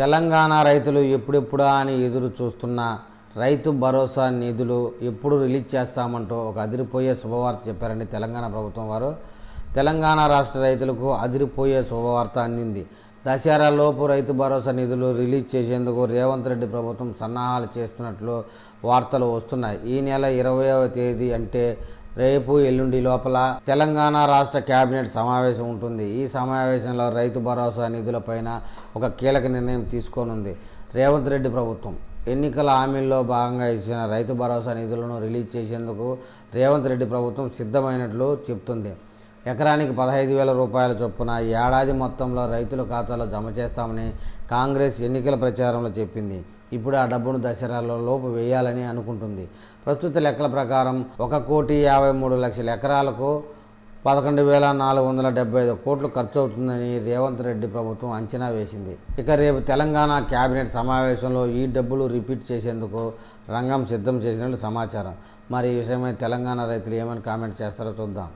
తెలంగాణ రైతులు ఎప్పుడెప్పుడా అని ఎదురు చూస్తున్న రైతు భరోసా నిధులు ఎప్పుడు రిలీజ్ చేస్తామంటూ ఒక అదిరిపోయే శుభవార్త చెప్పారండి తెలంగాణ ప్రభుత్వం వారు. తెలంగాణ రాష్ట్ర రైతులకు అదిరిపోయే శుభవార్త అందింది. దసరా లోపు రైతు భరోసా నిధులు రిలీజ్ చేసేందుకు రేవంత్ రెడ్డి ప్రభుత్వం సన్నాహాలు చేస్తున్నట్లు వార్తలు వస్తున్నాయి. ఈ నెల 20వ తేదీ అంటే రేపు ఎల్లుండి లోపల తెలంగాణ రాష్ట్ర కేబినెట్ సమావేశం ఉంటుంది. ఈ సమావేశంలో రైతు భరోసా నిధులపైన ఒక కీలక నిర్ణయం తీసుకోనుంది రేవంత్ రెడ్డి ప్రభుత్వం. ఎన్నికల హామీల్లో భాగంగా ఇచ్చిన రైతు భరోసా నిధులను రిలీజ్ చేసేందుకు రేవంత్ రెడ్డి ప్రభుత్వం సిద్ధమైనట్లు చెబుతుంది. ఎకరానికి 15,000 రూపాయల చొప్పున ఏడాది మొత్తంలో రైతుల ఖాతాలో జమ చేస్తామని కాంగ్రెస్ ఎన్నికల ప్రచారంలో చెప్పింది. ఇప్పుడు ఆ డబ్బును దసరాలోపు వేయాలని అనుకుంటుంది. ప్రస్తుత లెక్కల ప్రకారం 1,53,00,000 ఎకరాలకు 11,475 కోట్లు ఖర్చు అవుతుందని రేవంత్ రెడ్డి ప్రభుత్వం అంచనా వేసింది. ఇక రేపు తెలంగాణ కేబినెట్ సమావేశంలో ఈ డబ్బులు రిపీట్ చేసేందుకు రంగం సిద్ధం చేసినట్లు సమాచారం. మరి ఈ విషయమై తెలంగాణ రైతులు ఏమని కామెంట్ చేస్తారో చూద్దాం.